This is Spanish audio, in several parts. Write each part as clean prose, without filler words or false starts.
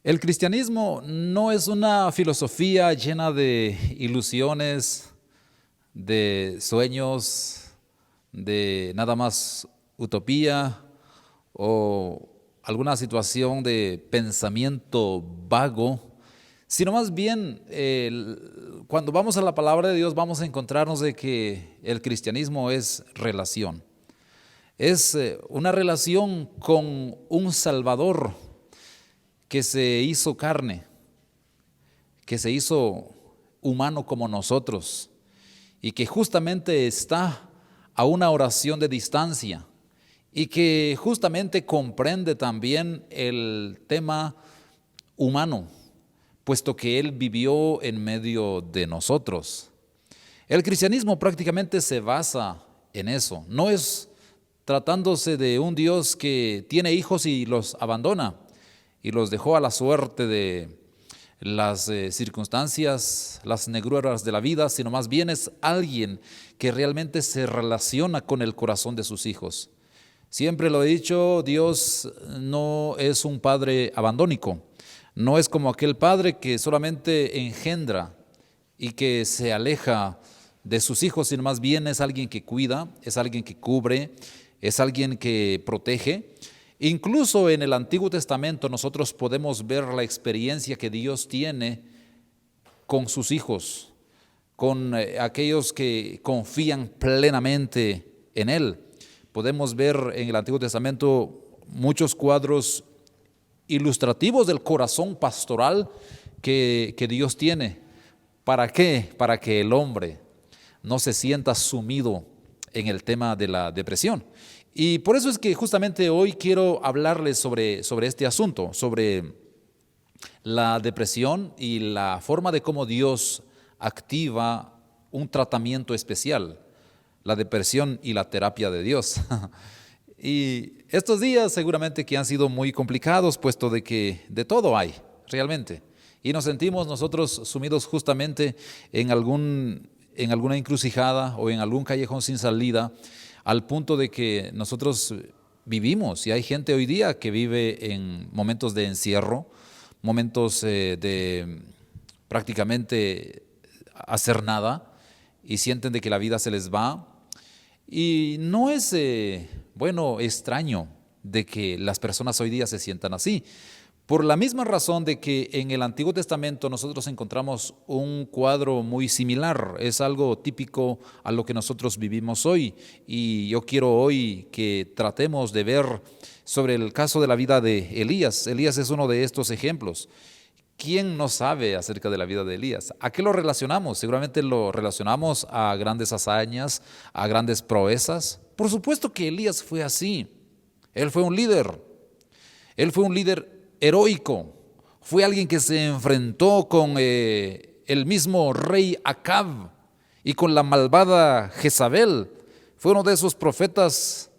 El cristianismo no es una filosofía llena de ilusiones, de sueños, de nada más utopía o alguna situación de pensamiento vago, sino más bien cuando vamos a la palabra de Dios vamos a encontrarnos de que el cristianismo es relación. Es una relación con un Salvador que se hizo carne, que se hizo humano como nosotros y que justamente está a una oración de distancia y que justamente comprende también el tema humano, puesto que Él vivió en medio de nosotros. El cristianismo prácticamente se basa en eso, no es tratándose de un Dios que tiene hijos y los abandona y los dejó a la suerte de las circunstancias, las negruras de la vida, sino más bien es alguien que realmente se relaciona con el corazón de sus hijos. Siempre lo he dicho, Dios no es un padre abandónico, no es como aquel padre que solamente engendra y que se aleja de sus hijos, sino más bien es alguien que cuida, es alguien que cubre, es alguien que protege. Incluso en el Antiguo Testamento nosotros podemos ver la experiencia que Dios tiene con sus hijos, con aquellos que confían plenamente en Él. Podemos ver en el Antiguo Testamento muchos cuadros ilustrativos del corazón pastoral que Dios tiene. ¿Para qué? Para que el hombre no se sienta sumido en el tema de la depresión. Y por eso es que justamente hoy quiero hablarles sobre este asunto, sobre la depresión y la forma de cómo Dios activa un tratamiento especial, la depresión y la terapia de Dios. Y estos días seguramente que han sido muy complicados, puesto de que de todo hay, realmente. Y nos sentimos nosotros sumidos justamente en alguna encrucijada o en algún callejón sin salida, al punto de que nosotros vivimos, y hay gente hoy día que vive en momentos de encierro, momentos de prácticamente hacer nada, y sienten de que la vida se les va. Y no es, extraño de que las personas hoy día se sientan así. Por la misma razón de que en el Antiguo Testamento nosotros encontramos un cuadro muy similar, es algo típico a lo que nosotros vivimos hoy. Y yo quiero hoy que tratemos de ver sobre el caso de la vida de Elías. Elías es uno de estos ejemplos. ¿Quién no sabe acerca de la vida de Elías? ¿A qué lo relacionamos? Seguramente lo relacionamos a grandes hazañas, a grandes proezas. Por supuesto que Elías fue así. Él fue un líder. Él fue un líder heroico, fue alguien que se enfrentó con el mismo rey Acab y con la malvada Jezabel. Fue uno de esos profetas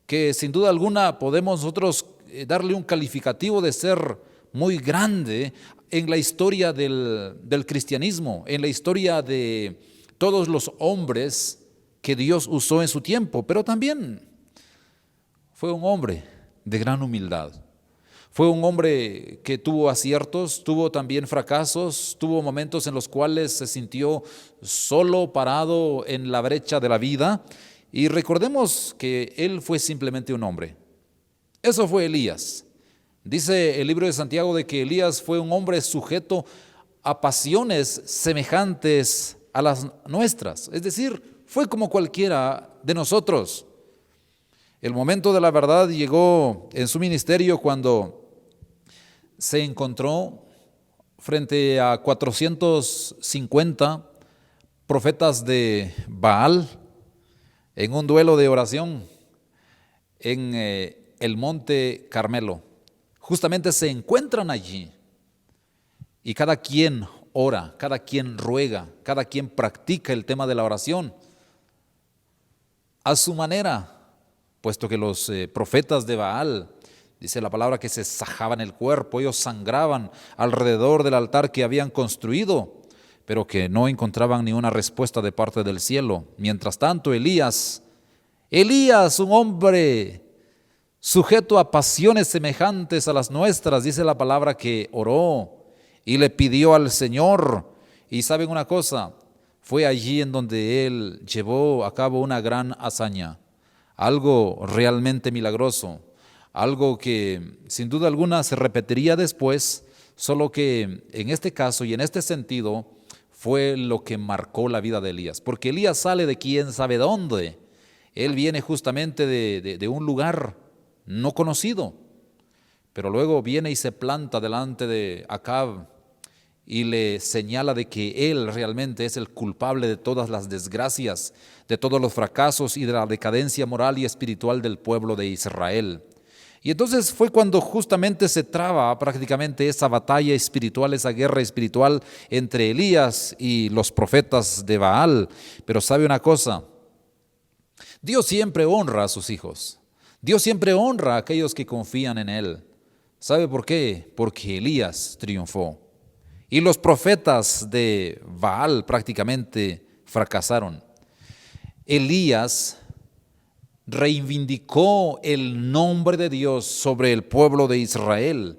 que sin duda alguna podemos nosotros darle un calificativo de ser muy grande en la historia del cristianismo, en la historia de todos los hombres que Dios usó en su tiempo, pero también fue un hombre de gran humildad. Fue un hombre que tuvo aciertos, tuvo también fracasos, tuvo momentos en los cuales se sintió solo, parado en la brecha de la vida. Y recordemos que él fue simplemente un hombre. Eso fue Elías. Dice el libro de Santiago de que Elías fue un hombre sujeto a pasiones semejantes a las nuestras. Es decir, fue como cualquiera de nosotros. El momento de la verdad llegó en su ministerio cuando se encontró frente a 450 profetas de Baal en un duelo de oración en el monte Carmelo. Justamente se encuentran allí y cada quien ora, cada quien ruega, cada quien practica el tema de la oración a su manera, puesto que los profetas de Baal, dice la palabra que se sajaban el cuerpo, ellos sangraban alrededor del altar que habían construido, pero que no encontraban ni una respuesta de parte del cielo. Mientras tanto, Elías, un hombre sujeto a pasiones semejantes a las nuestras, dice la palabra que oró y le pidió al Señor. Y saben una cosa, fue allí en donde él llevó a cabo una gran hazaña, algo realmente milagroso, algo que sin duda alguna se repetiría después, solo que en este caso y en este sentido fue lo que marcó la vida de Elías, porque Elías sale de quién sabe dónde. Él viene justamente de un lugar no conocido, pero luego viene y se planta delante de Acab y le señala de que él realmente es el culpable de todas las desgracias, de todos los fracasos y de la decadencia moral y espiritual del pueblo de Israel. Y entonces fue cuando justamente se traba prácticamente esa batalla espiritual, esa guerra espiritual entre Elías y los profetas de Baal. Pero sabe una cosa, Dios siempre honra a sus hijos. Dios siempre honra a aquellos que confían en Él. ¿Sabe por qué? Porque Elías triunfó. Y los profetas de Baal prácticamente fracasaron. Elías reivindicó el nombre de Dios sobre el pueblo de Israel.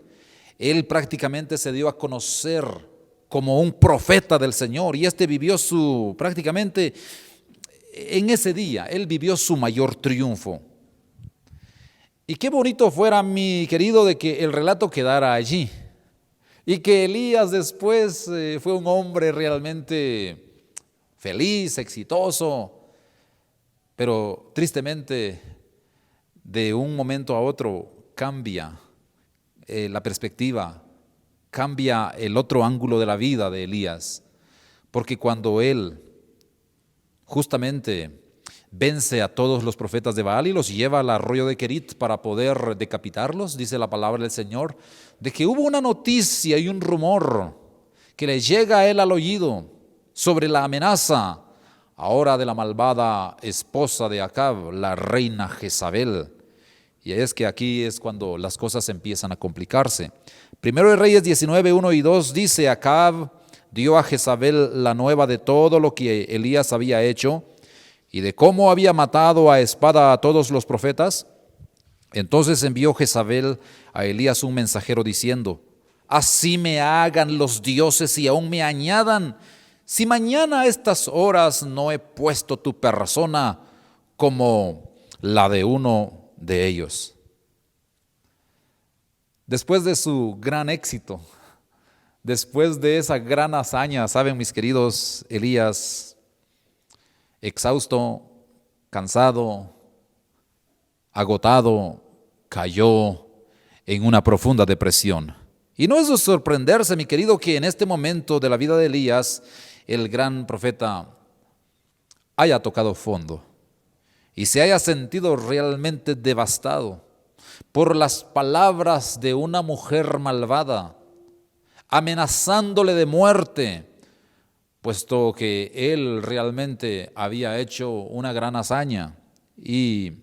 Él prácticamente se dio a conocer como un profeta del Señor y vivió prácticamente en ese día, él vivió su mayor triunfo. Y qué bonito fuera, mi querido, de que el relato quedara allí y que Elías después fue un hombre realmente feliz, exitoso, pero tristemente de un momento a otro cambia la perspectiva, cambia el otro ángulo de la vida de Elías, porque cuando él justamente vence a todos los profetas de Baal y los lleva al arroyo de Querit para poder decapitarlos, dice la palabra del Señor, de que hubo una noticia y un rumor que le llega a él al oído sobre la amenaza ahora de la malvada esposa de Acab, la reina Jezabel. Y es que aquí es cuando las cosas empiezan a complicarse. Primero de Reyes 19, 1 y 2 dice: Acab dio a Jezabel la nueva de todo lo que Elías había hecho y de cómo había matado a espada a todos los profetas. Entonces envió Jezabel a Elías un mensajero diciendo: así me hagan los dioses y aún me añadan, si mañana a estas horas no he puesto tu persona como la de uno de ellos. Después de su gran éxito, después de esa gran hazaña, saben mis queridos, Elías, exhausto, cansado, agotado, cayó en una profunda depresión. Y no es de sorprenderse, mi querido, que en este momento de la vida de Elías, el gran profeta haya tocado fondo y se haya sentido realmente devastado por las palabras de una mujer malvada, amenazándole de muerte, puesto que él realmente había hecho una gran hazaña y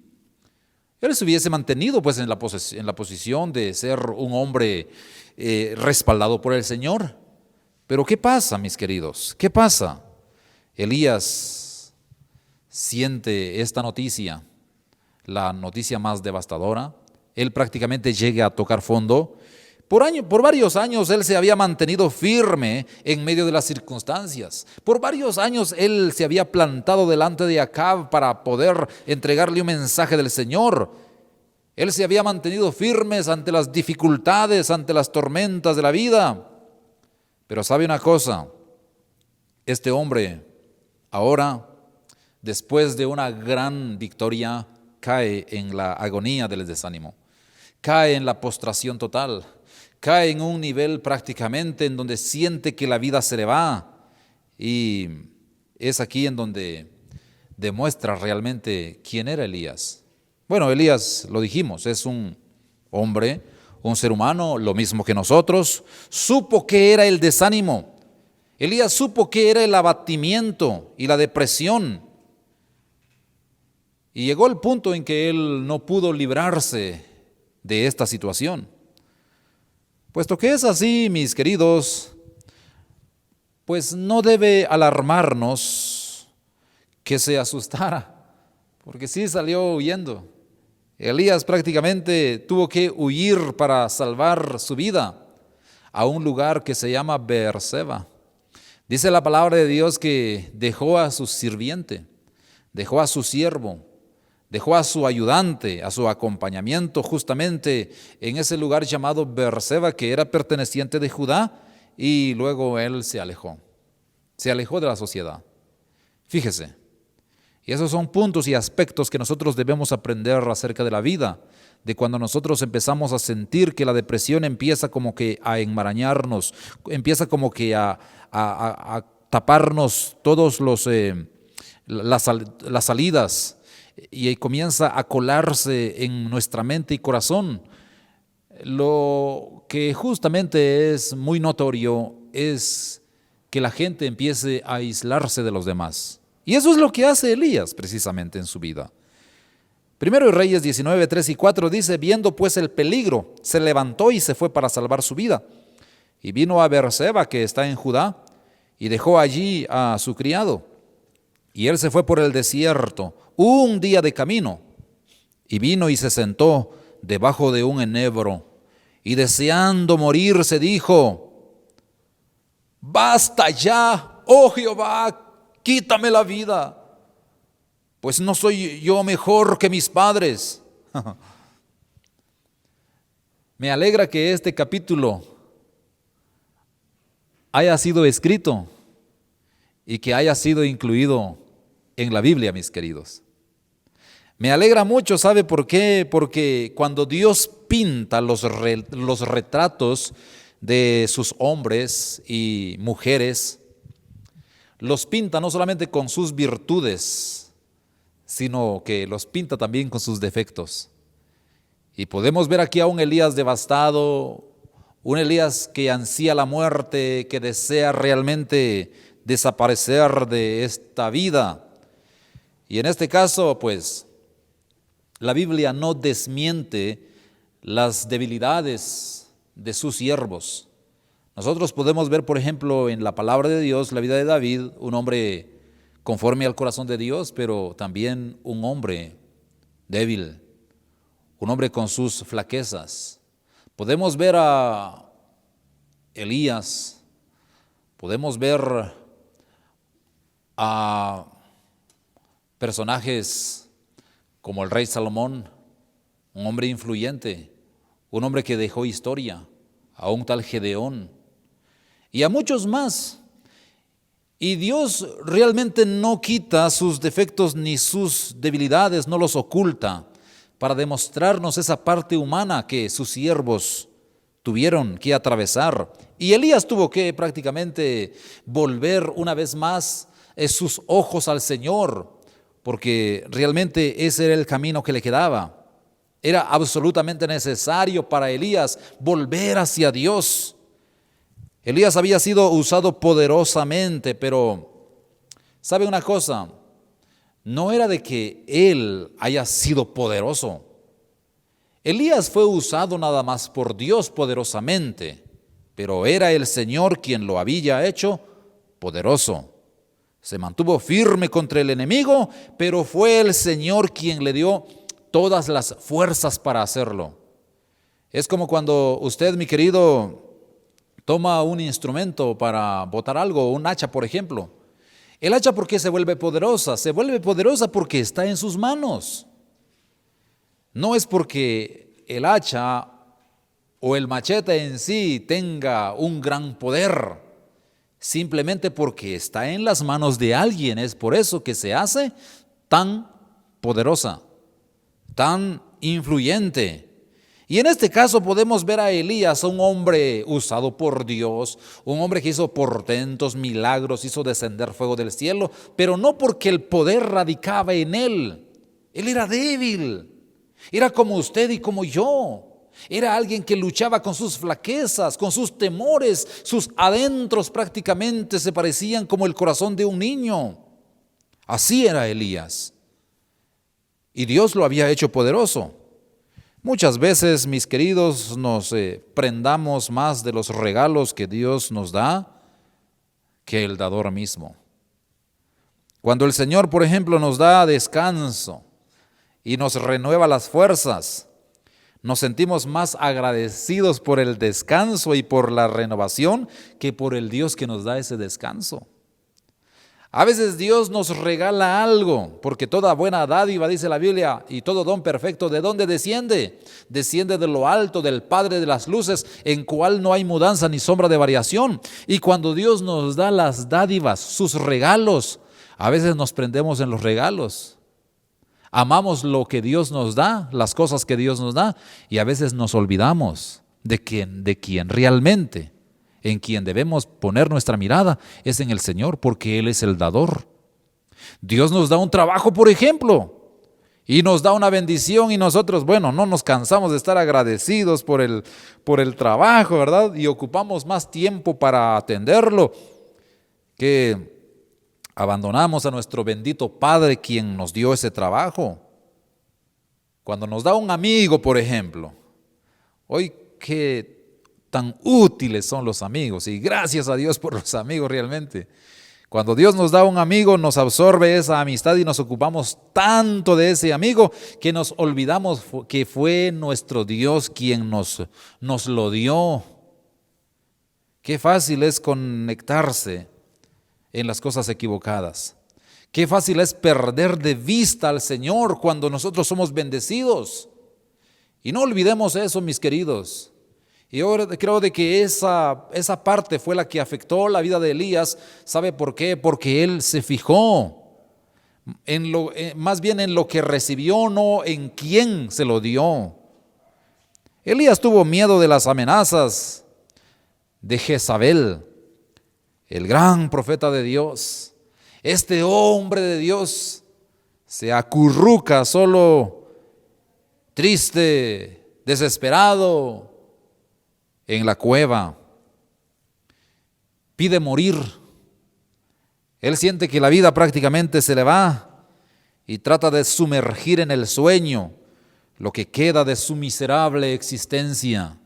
él se hubiese mantenido pues en la posición de ser un hombre respaldado por el Señor. Pero ¿qué pasa, mis queridos? ¿Qué pasa? Elías siente esta noticia, la noticia más devastadora. Él prácticamente llega a tocar fondo. Por varios años él se había mantenido firme en medio de las circunstancias. Por varios años él se había plantado delante de Acab para poder entregarle un mensaje del Señor. Él se había mantenido firme ante las dificultades, ante las tormentas de la vida. Pero sabe una cosa, este hombre ahora, después de una gran victoria, cae en la agonía del desánimo, cae en la postración total, cae en un nivel prácticamente en donde siente que la vida se le va. Y es aquí en donde demuestra realmente quién era Elías. Bueno, Elías, lo dijimos, es un hombre, un ser humano, lo mismo que nosotros. Supo qué era el desánimo. Elías supo qué era el abatimiento y la depresión. Y llegó el punto en que él no pudo librarse de esta situación. Puesto que es así, mis queridos, pues no debe alarmarnos que se asustara, porque sí salió huyendo. Elías prácticamente tuvo que huir para salvar su vida a un lugar que se llama Beerseba. Dice la palabra de Dios que dejó a su sirviente, dejó a su siervo, dejó a su ayudante, a su acompañamiento justamente en ese lugar llamado Beerseba, que era perteneciente de Judá, y luego él se alejó de la sociedad. Fíjese, y esos son puntos y aspectos que nosotros debemos aprender acerca de la vida, de cuando nosotros empezamos a sentir que la depresión empieza como que a enmarañarnos, empieza como que a taparnos todos las salidas, y comienza a colarse en nuestra mente y corazón. Lo que justamente es muy notorio es que la gente empiece a aislarse de los demás. Y eso es lo que hace Elías precisamente en su vida. Primero de Reyes 19, 3 y 4 dice: viendo pues el peligro, se levantó y se fue para salvar su vida. Y vino a Beerseba, que está en Judá, y dejó allí a su criado. Y él se fue por el desierto, un día de camino, y vino y se sentó debajo de un enebro, y deseando morir se dijo: basta ya, oh Jehová, quítame la vida, pues no soy yo mejor que mis padres. Me alegra que este capítulo haya sido escrito y que haya sido incluido en la Biblia, mis queridos. Me alegra mucho, ¿sabe por qué? Porque cuando Dios pinta los retratos de sus hombres y mujeres, los pinta no solamente con sus virtudes, sino que los pinta también con sus defectos. Y podemos ver aquí a un Elías devastado, un Elías que ansía la muerte, que desea realmente desaparecer de esta vida. Y en este caso, pues, la Biblia no desmiente las debilidades de sus siervos. Nosotros podemos ver, por ejemplo, en la palabra de Dios, la vida de David, un hombre conforme al corazón de Dios, pero también un hombre débil, un hombre con sus flaquezas. Podemos ver a Elías, podemos ver a personajes como el rey Salomón, un hombre influyente, un hombre que dejó historia, a un tal Gedeón y a muchos más. Y Dios realmente no quita sus defectos ni sus debilidades, no los oculta, para demostrarnos esa parte humana que sus siervos tuvieron que atravesar. Y Elías tuvo que prácticamente volver una vez más sus ojos al Señor, porque realmente ese era el camino que le quedaba. Era absolutamente necesario para Elías volver hacia Dios. Elías había sido usado poderosamente, pero ¿sabe una cosa? No era de que él haya sido poderoso. Elías fue usado nada más por Dios poderosamente, pero era el Señor quien lo había hecho poderoso. Se mantuvo firme contra el enemigo, pero fue el Señor quien le dio todas las fuerzas para hacerlo. Es como cuando usted, mi querido, toma un instrumento para botar algo, un hacha, por ejemplo. El hacha, ¿por qué se vuelve poderosa? Se vuelve poderosa porque está en sus manos. No es porque el hacha o el machete en sí tenga un gran poder, simplemente porque está en las manos de alguien. Es por eso que se hace tan poderosa, tan influyente. Y en este caso podemos ver a Elías, un hombre usado por Dios, un hombre que hizo portentos, milagros, hizo descender fuego del cielo, pero no porque el poder radicaba en él. Él era débil, era como usted y como yo. Era alguien que luchaba con sus flaquezas, con sus temores, sus adentros prácticamente se parecían como el corazón de un niño. Así era Elías. Y Dios lo había hecho poderoso. Muchas veces, mis queridos, nos prendamos más de los regalos que Dios nos da que el dador mismo. Cuando el Señor, por ejemplo, nos da descanso y nos renueva las fuerzas. Nos sentimos más agradecidos por el descanso y por la renovación que por el Dios que nos da ese descanso. A veces Dios nos regala algo, porque toda buena dádiva, dice la Biblia, y todo don perfecto, ¿de dónde desciende? Desciende de lo alto, del Padre de las luces, en cual no hay mudanza ni sombra de variación. Y cuando Dios nos da las dádivas, sus regalos, a veces nos prendemos en los regalos. Amamos lo que Dios nos da, las cosas que Dios nos da, y a veces nos olvidamos de quien realmente, en quien debemos poner nuestra mirada, es en el Señor, porque Él es el dador. Dios nos da un trabajo, por ejemplo, y nos da una bendición, y nosotros, bueno, no nos cansamos de estar agradecidos por el trabajo, ¿verdad? Y ocupamos más tiempo para atenderlo que abandonamos a nuestro bendito Padre, quien nos dio ese trabajo. Cuando nos da un amigo, por ejemplo, hoy qué tan útiles son los amigos, y gracias a Dios por los amigos realmente. Cuando Dios nos da un amigo, nos absorbe esa amistad y nos ocupamos tanto de ese amigo que nos olvidamos que fue nuestro Dios quien nos lo dio. Qué fácil es conectarse en las cosas equivocadas. Qué fácil es perder de vista al Señor cuando nosotros somos bendecidos. Y no olvidemos eso, mis queridos. Y yo creo de que esa parte fue la que afectó la vida de Elías. ¿Sabe por qué? Porque él se fijó más bien en lo que recibió, no en quién se lo dio. Elías tuvo miedo de las amenazas de Jezabel, el gran profeta de Dios. Este hombre de Dios se acurruca solo, triste, desesperado, en la cueva. Pide morir. Él siente que la vida prácticamente se le va y trata de sumergir en el sueño lo que queda de su miserable existencia.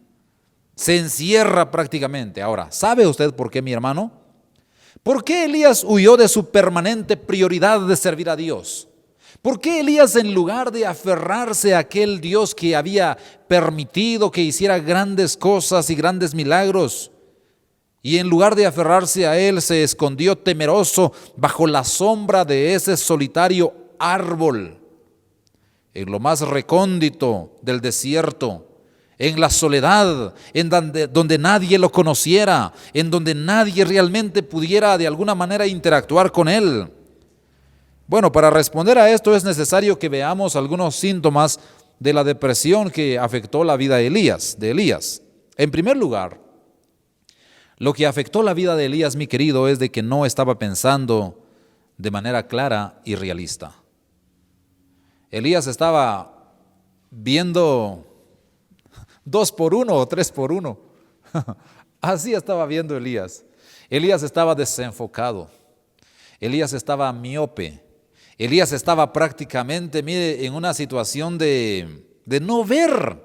Se encierra prácticamente. Ahora, ¿sabe usted por qué, mi hermano? ¿Por qué Elías huyó de su permanente prioridad de servir a Dios? ¿Por qué Elías, en lugar de aferrarse a aquel Dios que había permitido que hiciera grandes cosas y grandes milagros, y en lugar de aferrarse a él, se escondió temeroso bajo la sombra de ese solitario árbol, en lo más recóndito del desierto, en la soledad, en donde nadie lo conociera, en donde nadie realmente pudiera de alguna manera interactuar con él? Bueno, para responder a esto es necesario que veamos algunos síntomas de la depresión que afectó la vida de Elías. En primer lugar, lo que afectó la vida de Elías, mi querido, es de que no estaba pensando de manera clara y realista. Elías estaba viendo 2x1 o 3x1. Así estaba viendo Elías. Elías estaba desenfocado. Elías estaba miope. Elías estaba prácticamente, mire, en una situación de no ver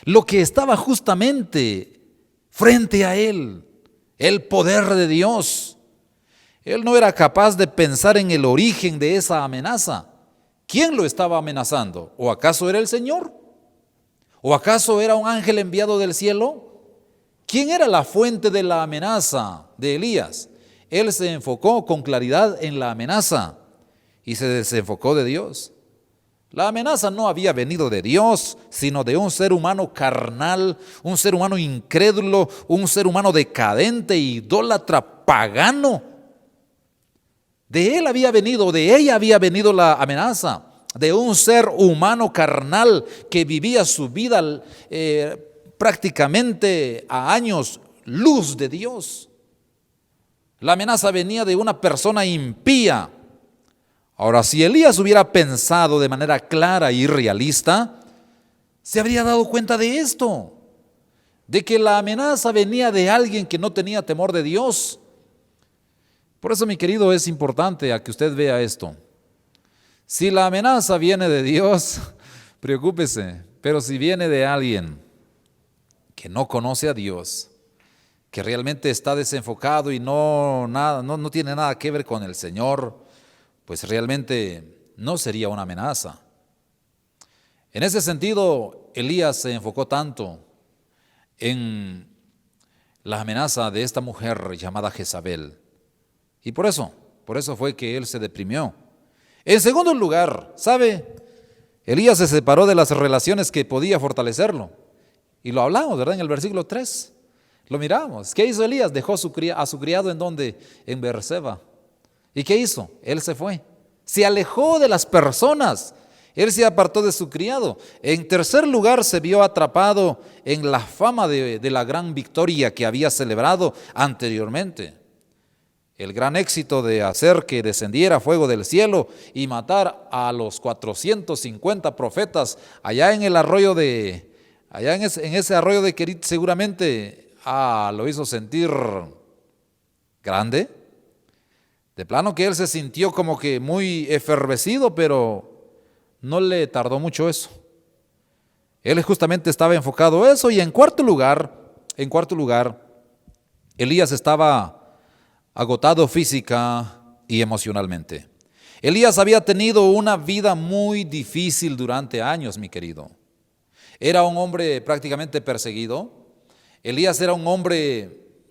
lo que estaba justamente frente a él, el poder de Dios. Él no era capaz de pensar en el origen de esa amenaza. ¿Quién lo estaba amenazando? ¿O acaso era el Señor? ¿O acaso era un ángel enviado del cielo? ¿Quién era la fuente de la amenaza de Elías? Él se enfocó con claridad en la amenaza y se desenfocó de Dios. La amenaza no había venido de Dios, sino de un ser humano carnal, un ser humano incrédulo, un ser humano decadente, idólatra, pagano. De ella había venido la amenaza, de un ser humano carnal que vivía su vida prácticamente a años luz de Dios. La amenaza venía de una persona impía. Ahora, si Elías hubiera pensado de manera clara y realista, se habría dado cuenta de esto, de que la amenaza venía de alguien que no tenía temor de Dios. Por eso, mi querido, es importante a que usted vea esto. Si la amenaza viene de Dios, preocúpese, pero si viene de alguien que no conoce a Dios, que realmente está desenfocado y no tiene nada que ver con el Señor, pues realmente no sería una amenaza. En ese sentido, Elías se enfocó tanto en la amenaza de esta mujer llamada Jezabel. Y por eso fue que él se deprimió. En segundo lugar, ¿sabe? Elías se separó de las relaciones que podía fortalecerlo. Y lo hablamos, ¿verdad? En el versículo 3. Lo miramos. ¿Qué hizo Elías? Dejó a su criado ¿en dónde? En Beerseba. ¿Y qué hizo? Él se fue. Se alejó de las personas. Él se apartó de su criado. En tercer lugar, se vio atrapado en la fama de la gran victoria que había celebrado anteriormente. El gran éxito de hacer que descendiera fuego del cielo y matar a los 450 profetas allá en el arroyo en ese arroyo de Querit, seguramente lo hizo sentir grande. De plano que él se sintió como que muy efervecido, pero no le tardó mucho eso. Él justamente estaba enfocado en eso. Y en cuarto lugar, Elías estaba agotado física y emocionalmente. Elías había tenido una vida muy difícil durante años, mi querido. Era un hombre prácticamente perseguido. Elías era un hombre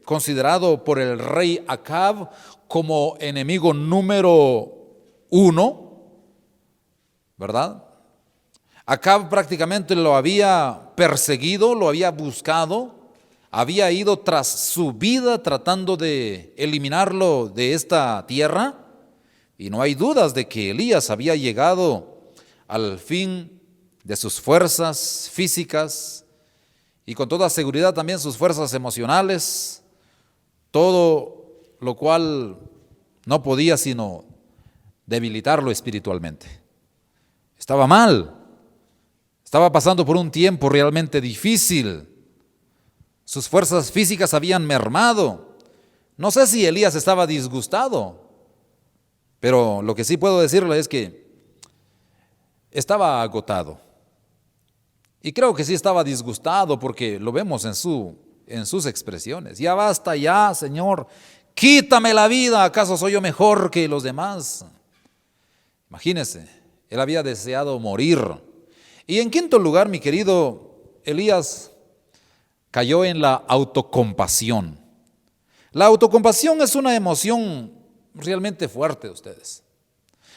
considerado por el rey Acab como enemigo número 1, ¿verdad? Acab prácticamente lo había perseguido, lo había buscado, había ido tras su vida tratando de eliminarlo de esta tierra. Y no hay dudas de que Elías había llegado al fin de sus fuerzas físicas y con toda seguridad también sus fuerzas emocionales, todo lo cual no podía sino debilitarlo espiritualmente. Estaba mal, estaba pasando por un tiempo realmente difícil. Sus fuerzas físicas habían mermado. No sé si Elías estaba disgustado, pero lo que sí puedo decirle es que estaba agotado. Y creo que sí estaba disgustado porque lo vemos en sus expresiones. Ya basta ya, Señor, quítame la vida, ¿acaso soy yo mejor que los demás? Imagínese, él había deseado morir. Y en quinto lugar, mi querido, Elías cayó en la autocompasión. La autocompasión es una emoción realmente fuerte, ustedes.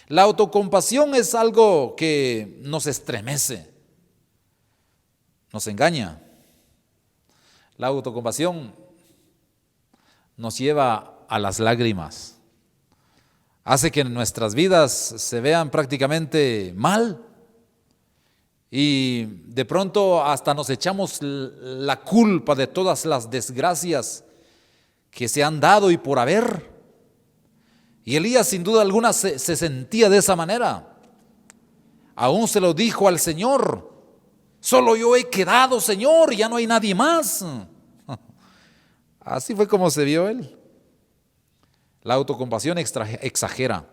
La autocompasión es algo que nos estremece, nos engaña. La autocompasión nos lleva a las lágrimas, hace que nuestras vidas se vean prácticamente mal y de pronto hasta nos echamos la culpa de todas las desgracias que se han dado y por haber. Y Elías sin duda alguna se sentía de esa manera. Aún se lo dijo al Señor: solo yo he quedado, Señor, ya no hay nadie más. Así fue como se vio él. La autocompasión exagera,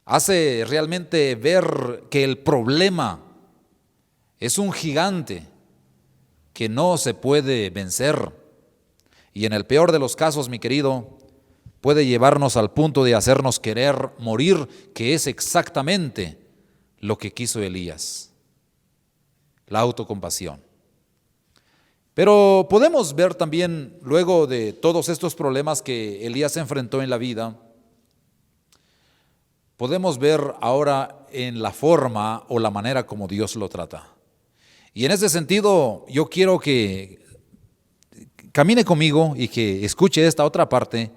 hace realmente ver que el problema es un gigante que no se puede vencer. Y en el peor de los casos, mi querido, puede llevarnos al punto de hacernos querer morir, que es exactamente lo que quiso Elías. La autocompasión. Pero podemos ver también, luego de todos estos problemas que Elías enfrentó en la vida, podemos ver ahora en la forma o la manera como Dios lo trata. Y en ese sentido, yo quiero que camine conmigo y que escuche esta otra parte,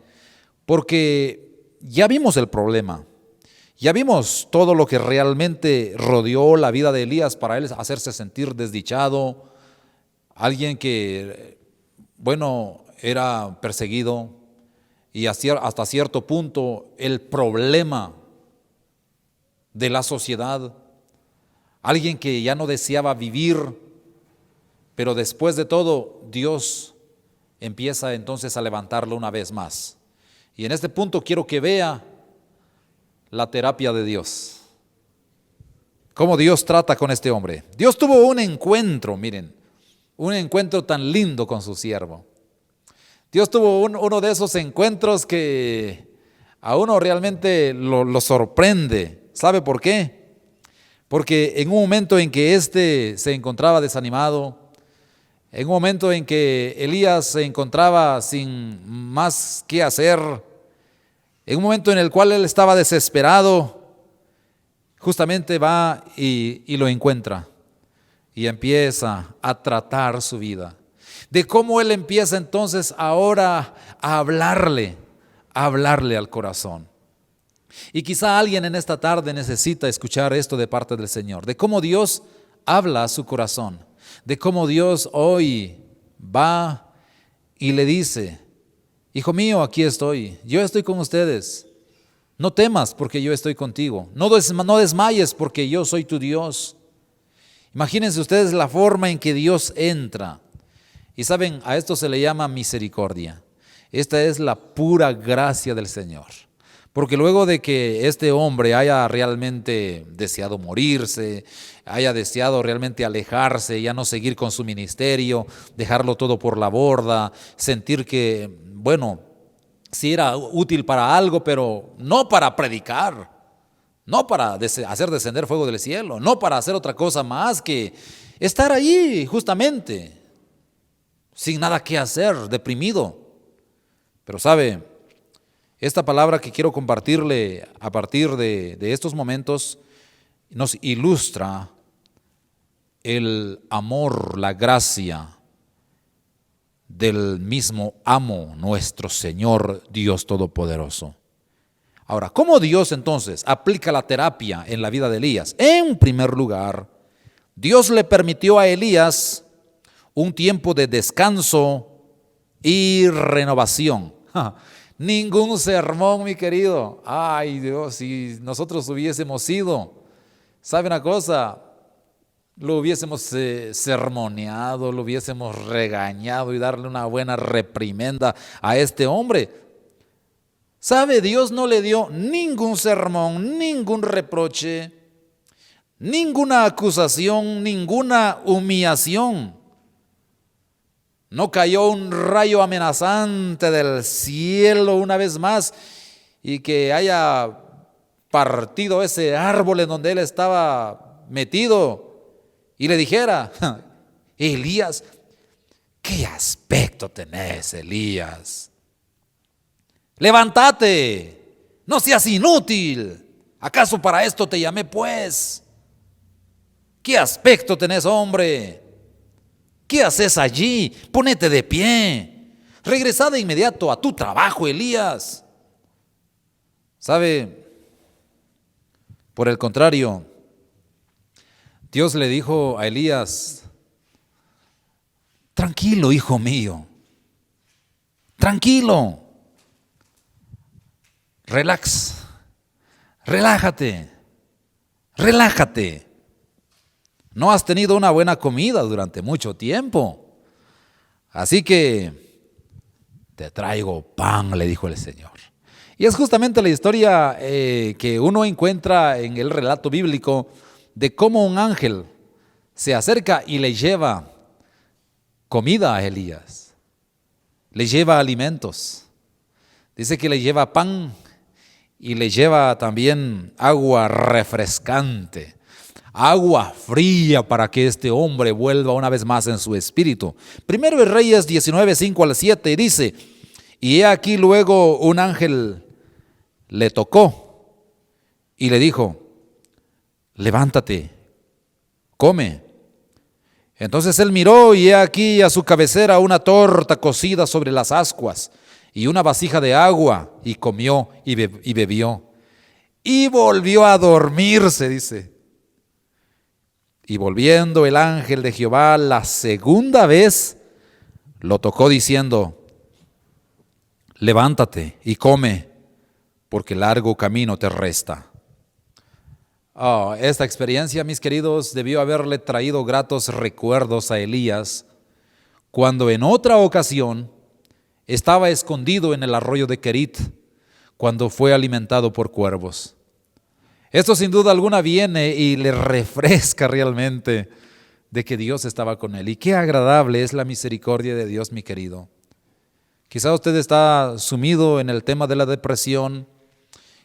porque ya vimos el problema. Ya vimos todo lo que realmente rodeó la vida de Elías para él hacerse sentir desdichado, alguien que, era perseguido y hasta cierto punto el problema de la sociedad, alguien que ya no deseaba vivir, pero después de todo Dios empieza entonces a levantarlo una vez más. Y en este punto quiero que vea la terapia de Dios, cómo Dios trata con este hombre. Dios tuvo un encuentro, miren, un encuentro tan lindo con su siervo. Dios tuvo uno de esos encuentros que a uno realmente lo sorprende. ¿Sabe por qué? Porque en un momento en que éste se encontraba desanimado, en un momento en que Elías se encontraba sin más que hacer, en un momento en el cual él estaba desesperado, justamente va y lo encuentra y empieza a tratar su vida. De cómo él empieza entonces ahora a hablarle al corazón. Y quizá alguien en esta tarde necesita escuchar esto de parte del Señor, de cómo Dios habla a su corazón, de cómo Dios hoy va y le dice: hijo mío, aquí estoy, yo estoy con ustedes. No temas porque yo estoy contigo. No desmayes porque yo soy tu Dios. Imagínense ustedes la forma en que Dios entra. Y saben, a esto se le llama misericordia. Esta es la pura gracia del Señor. Porque luego de que este hombre haya realmente deseado morirse, haya deseado realmente alejarse, ya no seguir con su ministerio, dejarlo todo por la borda, sentir que, bueno, sí era útil para algo, pero no para predicar, no para hacer descender fuego del cielo, no para hacer otra cosa más que estar allí justamente, sin nada que hacer, deprimido. Pero sabe, esta palabra que quiero compartirle a partir de estos momentos nos ilustra el amor, la gracia del mismo amo, nuestro Señor Dios Todopoderoso. Ahora, ¿cómo Dios entonces aplica la terapia en la vida de Elías? En primer lugar, Dios le permitió a Elías un tiempo de descanso y renovación. Ningún sermón, mi querido. Ay, Dios, si nosotros hubiésemos ido, ¿sabe una cosa? Lo hubiésemos sermoneado, lo hubiésemos regañado y darle una buena reprimenda a este hombre. ¿Sabe? Dios no le dio ningún sermón, ningún reproche, ninguna acusación, ninguna humillación. No cayó un rayo amenazante del cielo una vez más y que haya partido ese árbol en donde él estaba metido y le dijera: Elías, ¿qué aspecto tenés, Elías? Levántate, no seas inútil. ¿Acaso para esto te llamé, pues? ¿Qué aspecto tenés, hombre? ¿Qué haces allí? Ponete de pie. Regresa de inmediato a tu trabajo, Elías. ¿Sabe? Por el contrario, Dios le dijo a Elías: tranquilo, hijo mío, tranquilo, relax, relájate. No has tenido una buena comida durante mucho tiempo, así que te traigo pan, le dijo el Señor. Y es justamente la historia que uno encuentra en el relato bíblico de cómo un ángel se acerca y le lleva comida a Elías, le lleva alimentos. Dice que le lleva pan y le lleva también agua refrescante, agua fría para que este hombre vuelva una vez más en su espíritu. Primero de Reyes 19, 5 al 7 dice: y he aquí luego un ángel le tocó y le dijo: levántate, come. Entonces él miró y he aquí a su cabecera una torta cocida sobre las ascuas y una vasija de agua, y comió y bebió y volvió a dormirse, dice. Y volviendo el ángel de Jehová la segunda vez, lo tocó diciendo: levántate y come, porque largo camino te resta. Esta experiencia, mis queridos, debió haberle traído gratos recuerdos a Elías cuando en otra ocasión estaba escondido en el arroyo de Querit, cuando fue alimentado por cuervos. Esto sin duda alguna viene y le refresca realmente de que Dios estaba con él. Y qué agradable es la misericordia de Dios, mi querido. Quizá usted está sumido en el tema de la depresión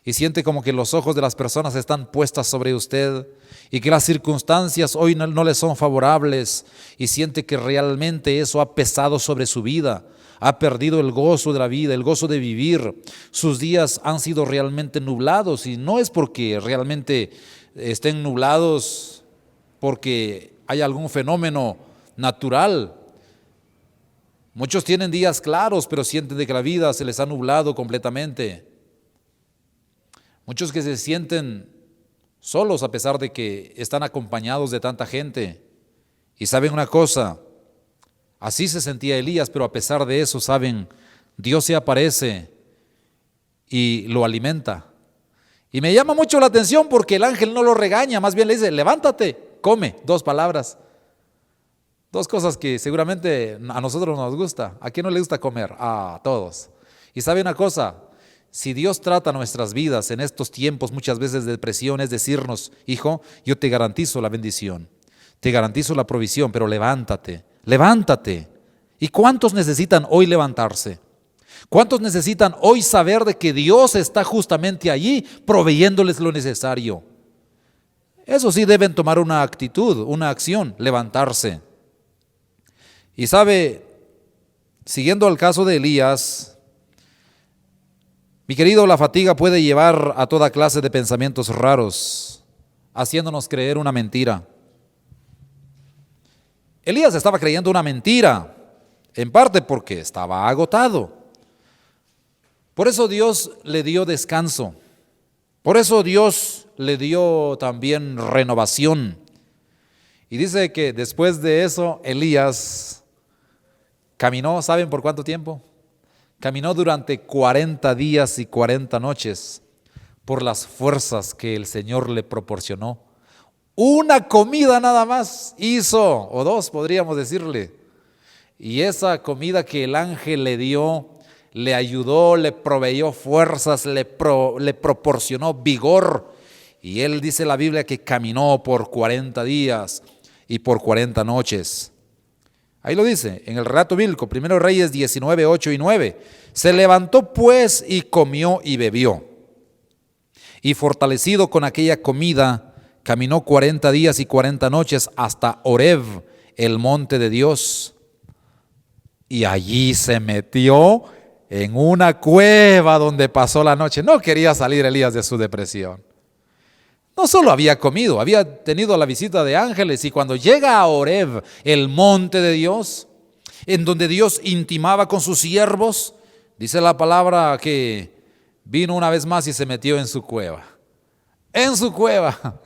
y siente como que los ojos de las personas están puestas sobre usted y que las circunstancias hoy no le son favorables, y siente que realmente eso ha pesado sobre su vida, ha perdido el gozo de la vida, el gozo de vivir, sus días han sido realmente nublados, y no es porque realmente estén nublados porque hay algún fenómeno natural. Muchos tienen días claros, pero sienten de que la vida se les ha nublado completamente. Muchos que se sienten solos a pesar de que están acompañados de tanta gente. Y saben una cosa, así se sentía Elías, pero a pesar de eso, saben, Dios se aparece y lo alimenta. Y me llama mucho la atención porque el ángel no lo regaña, más bien le dice, levántate, come, 2 palabras. 2 cosas que seguramente a nosotros nos gusta. ¿A quién no le gusta comer? A todos. Y sabe una cosa, si Dios trata nuestras vidas en estos tiempos muchas veces de depresión, es decirnos, hijo, yo te garantizo la bendición, te garantizo la provisión, pero levántate, levántate. ¿Y cuántos necesitan hoy levantarse? ¿Cuántos necesitan hoy saber de que Dios está justamente allí proveyéndoles lo necesario? Eso sí, deben tomar una actitud, una acción, levantarse. Y sabe, siguiendo el caso de Elías, mi querido, la fatiga puede llevar a toda clase de pensamientos raros, haciéndonos creer una mentira. Elías estaba creyendo una mentira, en parte porque estaba agotado. Por eso Dios le dio descanso. Por eso Dios le dio también renovación. Y dice que después de eso, Elías caminó, ¿saben por cuánto tiempo? Caminó durante 40 días y 40 noches por las fuerzas que el Señor le proporcionó. Una comida nada más hizo, o 2 podríamos decirle. Y esa comida que el ángel le dio, le ayudó, le proveyó fuerzas, le proporcionó vigor. Y él dice la Biblia que caminó por 40 días y por 40 noches. Ahí lo dice, en el relato bíblico, 1 Reyes 19, 8 y 9. Se levantó pues y comió y bebió. Y fortalecido con aquella comida, caminó 40 días y 40 noches hasta Horeb, el monte de Dios. Y allí se metió en una cueva donde pasó la noche. No quería salir Elías de su depresión. No solo había comido, había tenido la visita de ángeles, y cuando llega a Horeb, el monte de Dios, en donde Dios intimaba con sus siervos, dice la palabra que vino una vez más y se metió en su cueva. En su cueva.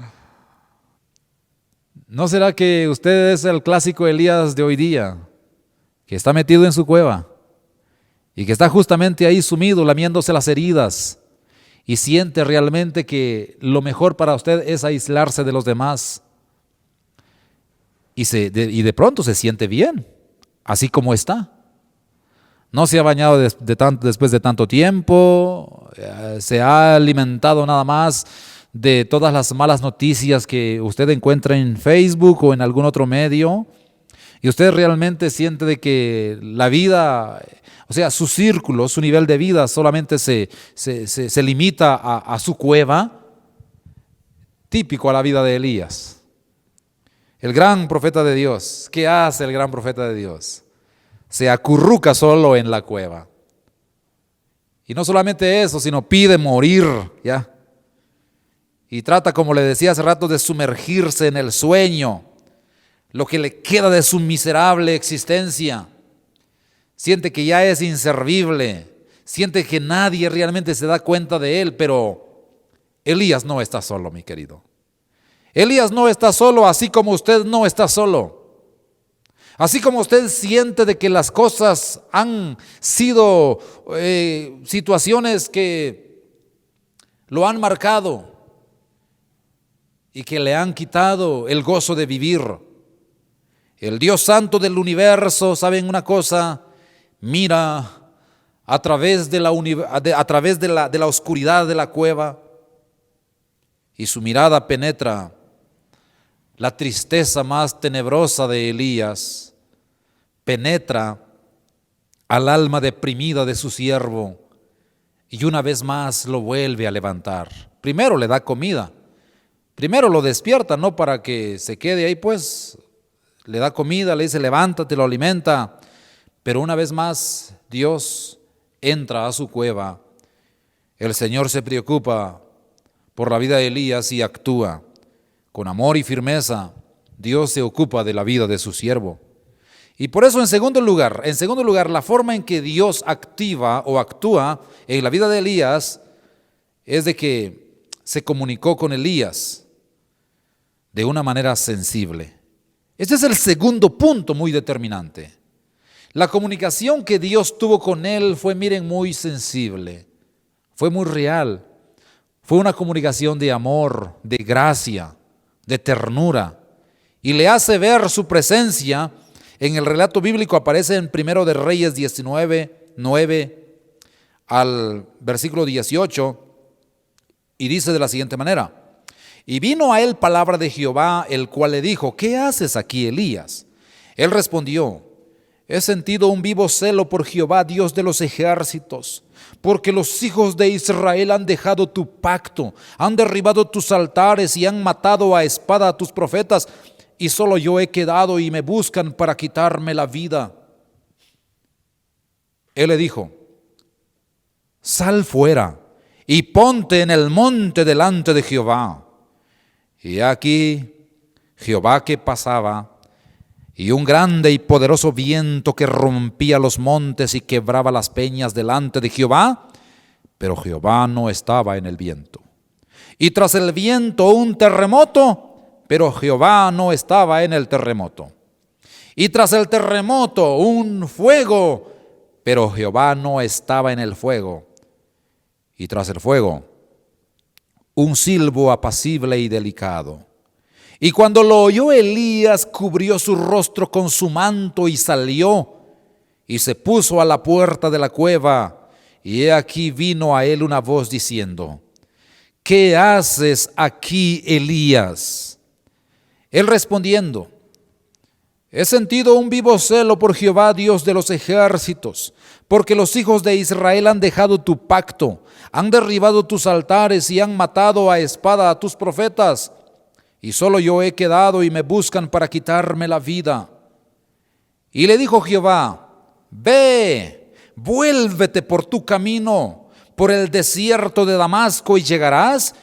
¿No será que usted es el clásico Elías de hoy día, que está metido en su cueva y que está justamente ahí sumido, lamiéndose las heridas, y siente realmente que lo mejor para usted es aislarse de los demás? Y de pronto se siente bien, así como está. No se ha bañado después de tanto tiempo, se ha alimentado nada más de todas las malas noticias que usted encuentra en Facebook o en algún otro medio, y usted realmente siente de que la vida, o sea, su círculo, su nivel de vida solamente se limita a su cueva. Típico a la vida de Elías, el gran profeta de Dios. ¿Qué hace el gran profeta de Dios? Se acurruca solo en la cueva. Y no solamente eso, sino pide morir, ¿ya? Y trata, como le decía hace rato, de sumergirse en el sueño, lo que le queda de su miserable existencia. Siente que ya es inservible, siente que nadie realmente se da cuenta de él, pero Elías no está solo, mi querido. Elías no está solo, así como usted no está solo. Así como usted siente de que las cosas han sido situaciones que lo han marcado y que le han quitado el gozo de vivir. El Dios Santo del universo, ¿saben una cosa? Mira a través de la oscuridad de la cueva, y su mirada penetra la tristeza más tenebrosa de Elías, penetra al alma deprimida de su siervo, y una vez más lo vuelve a levantar. Primero le da comida, primero lo despierta, no para que se quede ahí, pues le da comida, le dice levántate, lo alimenta, pero una vez más Dios entra a su cueva. El Señor se preocupa por la vida de Elías y actúa con amor y firmeza. Dios se ocupa de la vida de su siervo. Y por eso en segundo lugar, la forma en que Dios activa o actúa en la vida de Elías es de que se comunicó con Elías de una manera sensible. Este es el segundo punto muy determinante. La comunicación que Dios tuvo con él fue, miren, muy sensible, fue muy real. Fue una comunicación de amor, de gracia, de ternura. Y le hace ver su presencia. En el relato bíblico aparece en 1 de Reyes 19, 9 al versículo 18, y dice de la siguiente manera: y vino a él palabra de Jehová, el cual le dijo: ¿qué haces aquí, Elías? Él respondió: he sentido un vivo celo por Jehová, Dios de los ejércitos, porque los hijos de Israel han dejado tu pacto, han derribado tus altares y han matado a espada a tus profetas, y solo yo he quedado y me buscan para quitarme la vida. Él le dijo: sal fuera y ponte en el monte delante de Jehová. Y aquí Jehová que pasaba, y un grande y poderoso viento que rompía los montes y quebraba las peñas delante de Jehová, pero Jehová no estaba en el viento. Y tras el viento un terremoto, pero Jehová no estaba en el terremoto. Y tras el terremoto un fuego, pero Jehová no estaba en el fuego. Y tras el fuego un silbo apacible y delicado. Y cuando lo oyó Elías, cubrió su rostro con su manto y salió y se puso a la puerta de la cueva. Y he aquí vino a él una voz diciendo: ¿qué haces aquí, Elías? Él respondiendo: he sentido un vivo celo por Jehová, Dios de los ejércitos, porque los hijos de Israel han dejado tu pacto, han derribado tus altares y han matado a espada a tus profetas, y solo yo he quedado y me buscan para quitarme la vida. Y le dijo Jehová: ve, vuélvete por tu camino, por el desierto de Damasco, y llegarás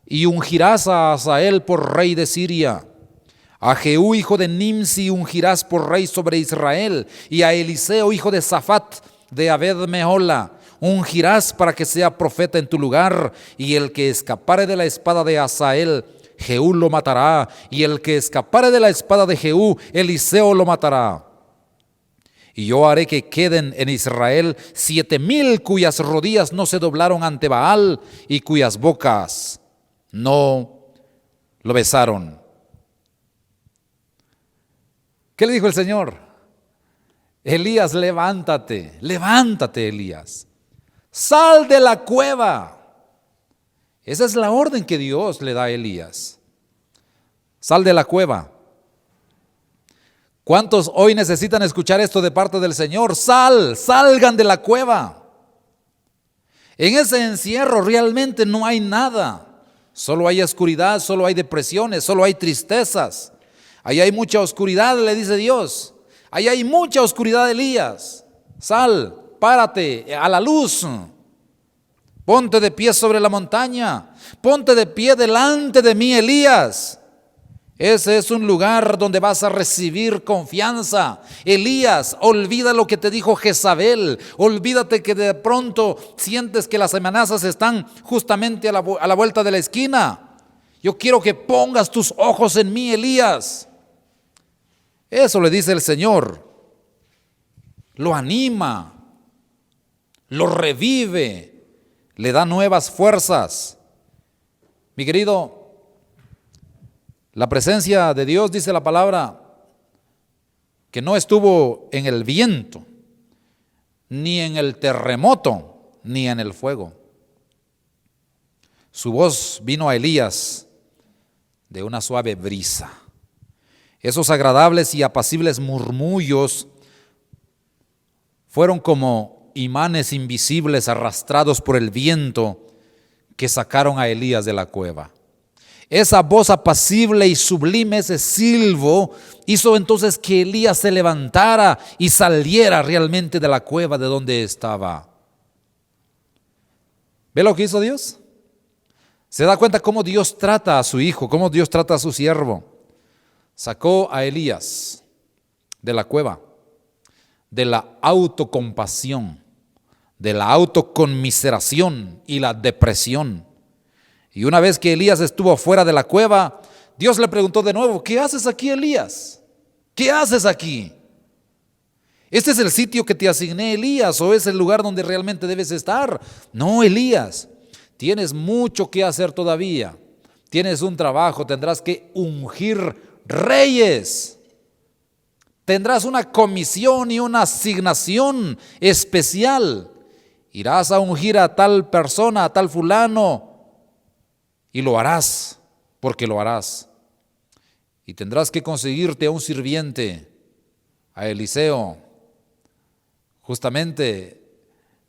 y ungirás a Hazael por rey de Siria. A Jehú hijo de Nimsi ungirás por rey sobre Israel, y a Eliseo hijo de Safat de Abed-mehola ungirás para que sea profeta en tu lugar, y el que escapare de la espada de Hazael, Jehú lo matará, y el que escapare de la espada de Jehú, Eliseo lo matará. Y yo haré que queden en Israel 7,000 cuyas rodillas no se doblaron ante Baal y cuyas bocas no lo besaron. ¿Qué le dijo el Señor? Elías, levántate, levántate, Elías. Sal de la cueva. Esa es la orden que Dios le da a Elías. Sal de la cueva. ¿Cuántos hoy necesitan escuchar esto de parte del Señor? Salgan de la cueva. En ese encierro realmente no hay nada. Solo hay oscuridad, solo hay depresiones, solo hay tristezas. Ahí hay mucha oscuridad, le dice Dios. Ahí hay mucha oscuridad, Elías. Sal, párate a la luz. Ponte de pie sobre la montaña. Ponte de pie delante de mí, Elías. Ese es un lugar donde vas a recibir confianza. Elías, olvida lo que te dijo Jezabel. Olvídate que de pronto sientes que las amenazas están justamente a la vuelta de la esquina. Yo quiero que pongas tus ojos en mí, Elías. Eso le dice el Señor. Lo anima, lo revive, le da nuevas fuerzas. Mi querido, la presencia de Dios, dice la palabra, que no estuvo en el viento, ni en el terremoto, ni en el fuego. Su voz vino a Elías de una suave brisa. Esos agradables y apacibles murmullos fueron como imanes invisibles arrastrados por el viento que sacaron a Elías de la cueva. Esa voz apacible y sublime, ese silbo, hizo entonces que Elías se levantara y saliera realmente de la cueva de donde estaba. ¿Ve lo que hizo Dios? ¿Se da cuenta cómo Dios trata a su hijo, cómo Dios trata a su siervo? Sacó a Elías de la cueva, de la autocompasión, de la autoconmiseración y la depresión. Y una vez que Elías estuvo fuera de la cueva, Dios le preguntó de nuevo: ¿qué haces aquí, Elías? ¿Qué haces aquí? ¿Este es el sitio que te asigné, Elías, o es el lugar donde realmente debes estar? No, Elías, tienes mucho que hacer todavía. Tienes un trabajo, tendrás que ungir reyes. Tendrás una comisión y una asignación especial. Irás a ungir a tal persona, a tal fulano, y lo harás, porque lo harás. Y tendrás que conseguirte a un sirviente, a Eliseo. Justamente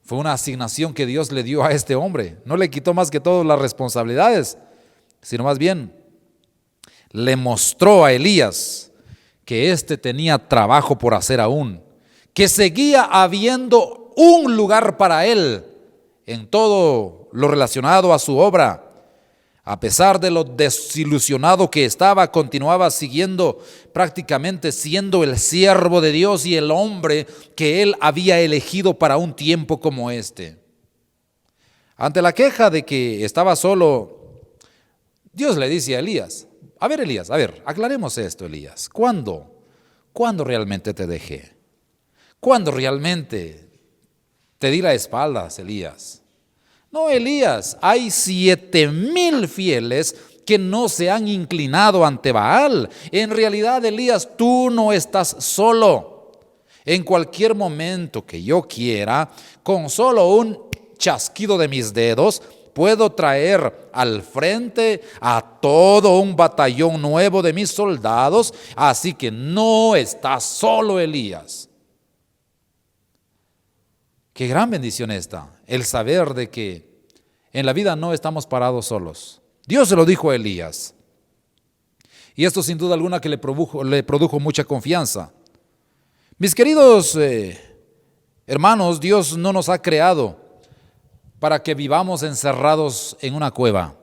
fue una asignación que Dios le dio a este hombre. No le quitó más que todas las responsabilidades, sino más bien le mostró a Elías que éste tenía trabajo por hacer aún, que seguía habiendo un lugar para él en todo lo relacionado a su obra. A pesar de lo desilusionado que estaba, continuaba prácticamente siendo el siervo de Dios y el hombre que él había elegido para un tiempo como este. Ante la queja de que estaba solo, Dios le dice a Elías: a ver, Elías, aclaremos esto, Elías. ¿Cuándo realmente te dejé? ¿Cuándo realmente te di la espalda, Elías? No, Elías, hay 7,000 fieles que no se han inclinado ante Baal. En realidad, Elías, tú no estás solo. En cualquier momento que yo quiera, con solo un chasquido de mis dedos, puedo traer al frente a todo un batallón nuevo de mis soldados. Así que no estás solo, Elías. Qué gran bendición esta, el saber de que en la vida no estamos parados solos. Dios se lo dijo a Elías. Y esto sin duda alguna que le produjo mucha confianza. Mis queridos hermanos, Dios no nos ha creado para que vivamos encerrados en una cueva,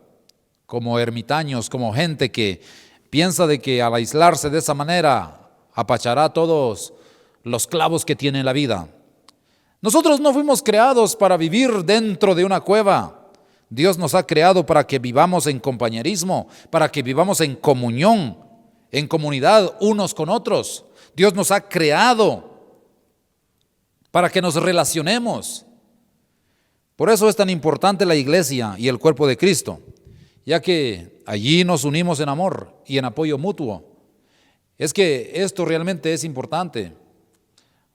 como ermitaños, como gente que piensa de que al aislarse de esa manera apachará todos los clavos que tiene en la vida. Nosotros no fuimos creados para vivir dentro de una cueva. Dios nos ha creado para que vivamos en compañerismo, para que vivamos en comunión, en comunidad unos con otros. Dios nos ha creado para que nos relacionemos. Por eso es tan importante la iglesia y el cuerpo de Cristo, ya que allí nos unimos en amor y en apoyo mutuo. Es que esto realmente es importante.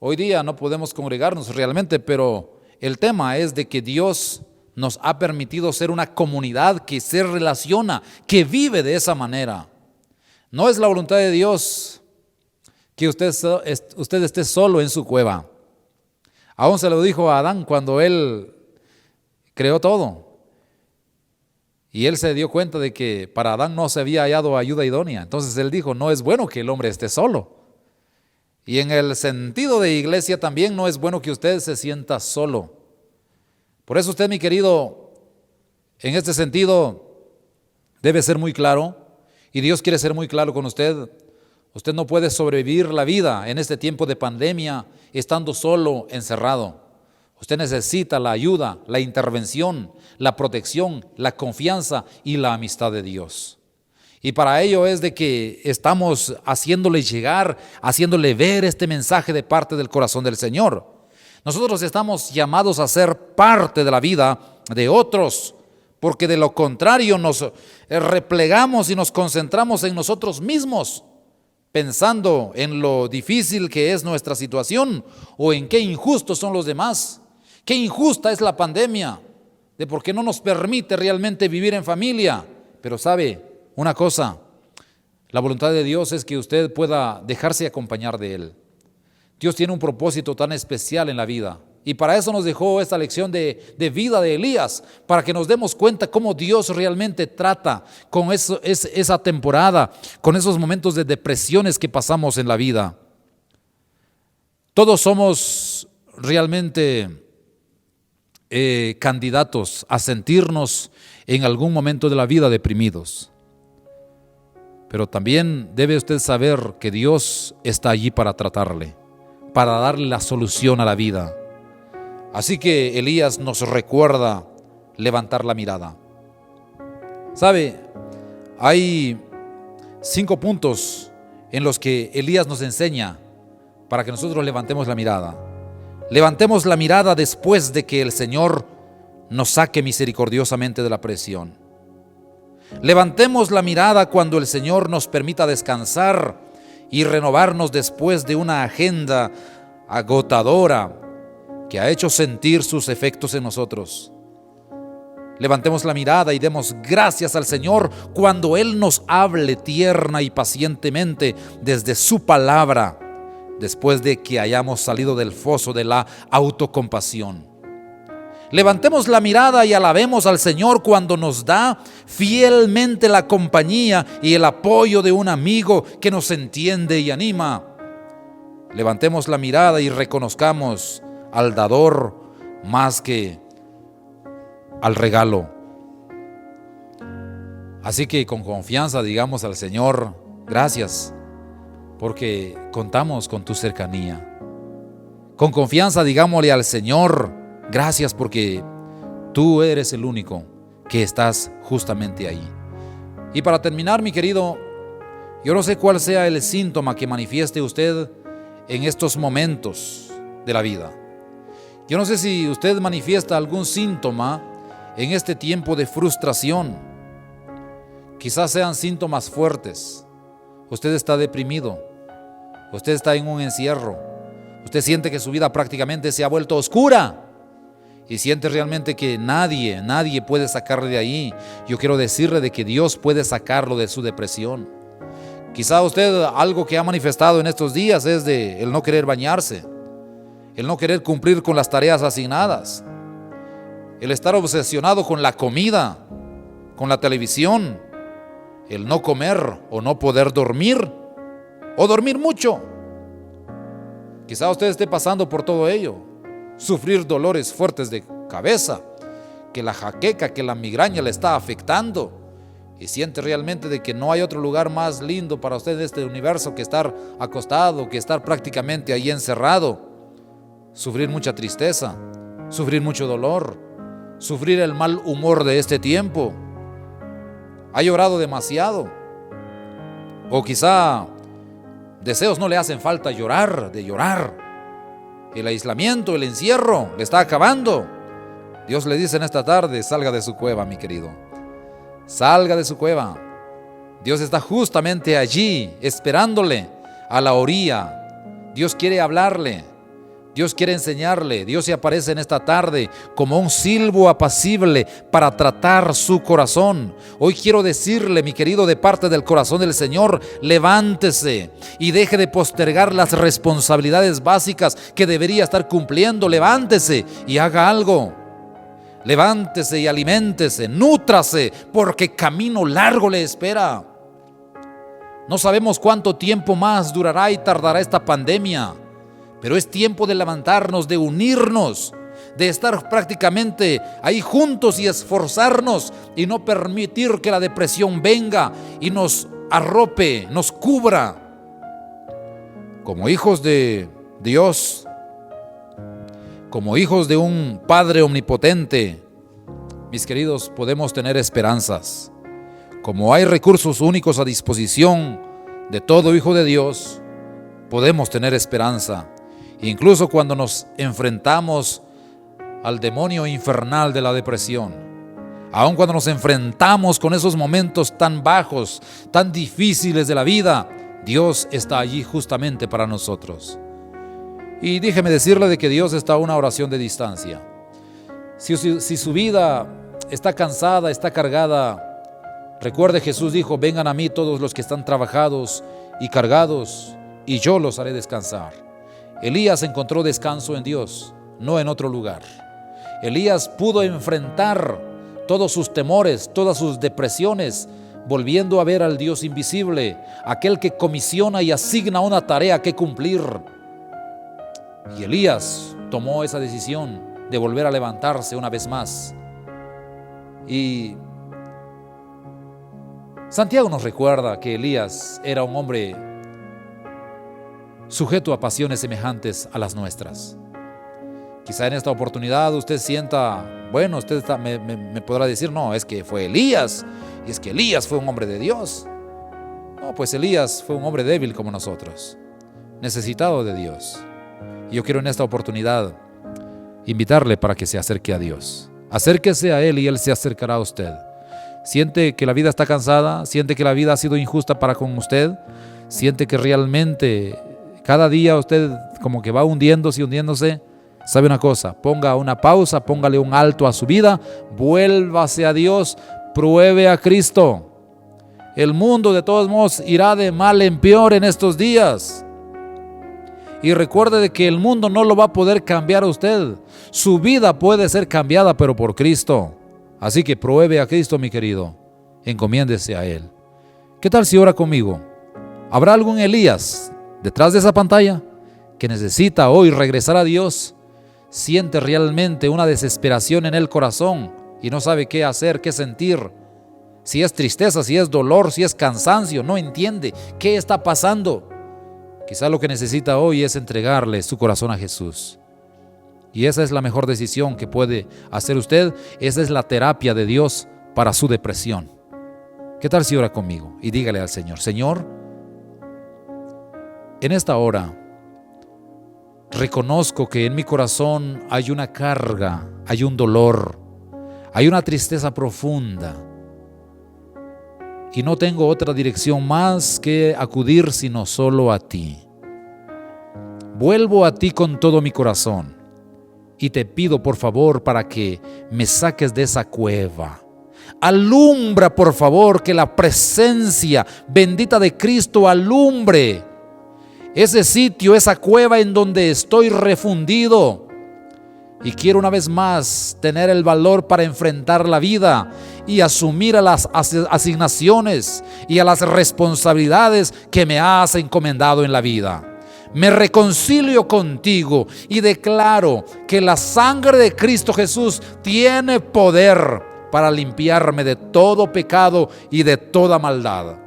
Hoy día no podemos congregarnos realmente, pero el tema es de que Dios nos ha permitido ser una comunidad que se relaciona, que vive de esa manera. No es la voluntad de Dios que usted esté solo en su cueva. Aún se lo dijo a Adán cuando él creó todo. Y él se dio cuenta de que para Adán no se había hallado ayuda idónea. Entonces él dijo: no es bueno que el hombre esté solo. Y en el sentido de iglesia también no es bueno que usted se sienta solo. Por eso usted, mi querido, en este sentido debe ser muy claro, y Dios quiere ser muy claro con usted. Usted no puede sobrevivir la vida en este tiempo de pandemia estando solo, encerrado. Usted necesita la ayuda, la intervención, la protección, la confianza y la amistad de Dios. Y para ello es de que estamos haciéndole llegar, haciéndole ver este mensaje de parte del corazón del Señor. Nosotros estamos llamados a ser parte de la vida de otros, porque de lo contrario nos replegamos y nos concentramos en nosotros mismos, pensando en lo difícil que es nuestra situación o en qué injustos son los demás, qué injusta es la pandemia, de por qué no nos permite realmente vivir en familia. Pero sabe una cosa, la voluntad de Dios es que usted pueda dejarse acompañar de Él. Dios tiene un propósito tan especial en la vida Y para eso nos dejó esta lección de vida de Elías, para que nos demos cuenta cómo Dios realmente trata con esa temporada, con esos momentos de depresiones que pasamos en la vida. Todos somos realmente candidatos a sentirnos en algún momento de la vida deprimidos. Pero también debe usted saber que Dios está allí para tratarle, para darle la solución a la vida. Así que Elías nos recuerda levantar la mirada. ¿Sabe? Hay 5 puntos en los que Elías nos enseña para que nosotros levantemos la mirada. Levantemos la mirada después de que el Señor nos saque misericordiosamente de la presión. Levantemos la mirada cuando el Señor nos permita descansar y renovarnos después de una agenda agotadora que ha hecho sentir sus efectos en nosotros. Levantemos la mirada y demos gracias al Señor cuando Él nos hable tierna y pacientemente desde su palabra, después de que hayamos salido del foso de la autocompasión. Levantemos la mirada y alabemos al Señor cuando nos da fielmente la compañía y el apoyo de un amigo que nos entiende y anima. Levantemos la mirada y reconozcamos al dador más que al regalo. Así que con confianza digamos al Señor, gracias, porque contamos con tu cercanía. Con confianza digámosle al Señor, gracias porque tú eres el único que estás justamente ahí. Y para terminar, mi querido, yo no sé cuál sea el síntoma que manifieste usted en estos momentos de la vida. Yo no sé si usted manifiesta algún síntoma en este tiempo de frustración. Quizás sean síntomas fuertes. Usted está deprimido. Usted está en un encierro. Usted siente que su vida prácticamente se ha vuelto oscura y siente realmente que nadie puede sacarle de ahí. Yo quiero decirle de que Dios puede sacarlo de su depresión. Quizá usted algo que ha manifestado en estos días es de el no querer bañarse, el no querer cumplir con las tareas asignadas, el estar obsesionado con la comida, con la televisión, el no comer o no poder dormir o dormir mucho. Quizá usted esté pasando por todo ello, sufrir dolores fuertes de cabeza, que la jaqueca, que la migraña le está afectando y siente realmente de que no hay otro lugar más lindo para usted en este universo que estar acostado, que estar prácticamente ahí encerrado. Sufrir mucha tristeza, sufrir mucho dolor, sufrir el mal humor de este tiempo. Ha llorado demasiado. O quizá deseos no le hacen falta llorar. El aislamiento, el encierro le está acabando. Dios le dice en esta tarde, salga de su cueva, mi querido. Salga de su cueva. Dios está justamente allí, esperándole a la orilla. Dios quiere hablarle. Dios quiere enseñarle. Dios se aparece en esta tarde como un silbo apacible para tratar su corazón. Hoy quiero decirle, mi querido, de parte del corazón del Señor, levántese y deje de postergar las responsabilidades básicas que debería estar cumpliendo. Levántese y haga algo. Levántese y aliméntese, nútrase, porque camino largo le espera. No sabemos cuánto tiempo más durará y tardará esta pandemia. Pero es tiempo de levantarnos, de unirnos, de estar prácticamente ahí juntos y esforzarnos y no permitir que la depresión venga y nos arrope, nos cubra. Como hijos de Dios, como hijos de un Padre omnipotente, mis queridos, podemos tener esperanzas. Como hay recursos únicos a disposición de todo hijo de Dios, podemos tener esperanza. Incluso cuando nos enfrentamos al demonio infernal de la depresión, aun cuando nos enfrentamos con esos momentos tan bajos, tan difíciles de la vida, Dios está allí justamente para nosotros. Y déjeme decirle de que Dios está a una oración de distancia. Si su vida está cansada, está cargada, recuerde, Jesús dijo, vengan a mí todos los que están trabajados y cargados, y yo los haré descansar. Elías encontró descanso en Dios, no en otro lugar. Elías pudo enfrentar todos sus temores, todas sus depresiones, volviendo a ver al Dios invisible, aquel que comisiona y asigna una tarea que cumplir. Y Elías tomó esa decisión de volver a levantarse una vez más. Y Santiago nos recuerda que Elías era un hombre sujeto a pasiones semejantes a las nuestras. Quizá en esta oportunidad usted sienta, bueno, usted me podrá decir, no, es que fue Elías, y es que Elías fue un hombre de Dios. No, pues Elías fue un hombre débil como nosotros, necesitado de Dios. Y yo quiero en esta oportunidad invitarle para que se acerque a Dios. Acérquese a Él y Él se acercará a usted. ¿Siente que la vida está cansada? ¿Siente que la vida ha sido injusta para con usted? ¿Siente que realmente cada día usted como que va hundiéndose? ¿Sabe una cosa? Ponga una pausa, póngale un alto a su vida, vuélvase a Dios, pruebe a Cristo. El mundo de todos modos irá de mal en peor en estos días. Y recuerde de que el mundo no lo va a poder cambiar a usted. Su vida puede ser cambiada, pero por Cristo. Así que pruebe a Cristo, mi querido. Encomiéndese a Él. ¿Qué tal si ora conmigo? ¿Habrá algún Elías detrás de esa pantalla que necesita hoy regresar a Dios? Siente realmente una desesperación en el corazón y no sabe qué hacer, qué sentir. Si es tristeza, si es dolor, si es cansancio, no entiende qué está pasando. Quizá lo que necesita hoy es entregarle su corazón a Jesús. Y esa es la mejor decisión que puede hacer usted. Esa es la terapia de Dios para su depresión. ¿Qué tal si ora conmigo? Y dígale al Señor, Señor, en esta hora reconozco que en mi corazón hay una carga, hay un dolor, hay una tristeza profunda. Y no tengo otra dirección más que acudir sino solo a ti. Vuelvo a ti con todo mi corazón y te pido por favor para que me saques de esa cueva. Alumbra por favor, que la presencia bendita de Cristo alumbre ese sitio, esa cueva en donde estoy refundido. Y quiero una vez más tener el valor para enfrentar la vida y asumir a las asignaciones y a las responsabilidades que me has encomendado en la vida. Me reconcilio contigo y declaro que la sangre de Cristo Jesús tiene poder para limpiarme de todo pecado y de toda maldad.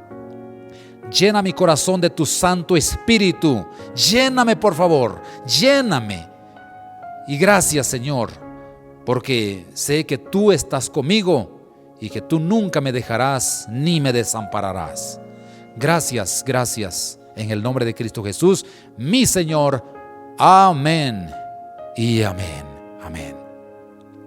Llena mi corazón de tu Santo Espíritu. Lléname, por favor, lléname. Y gracias, Señor, porque sé que tú estás conmigo y que tú nunca me dejarás ni me desampararás. Gracias, gracias, en el nombre de Cristo Jesús, mi Señor. Amén y amén. Amén.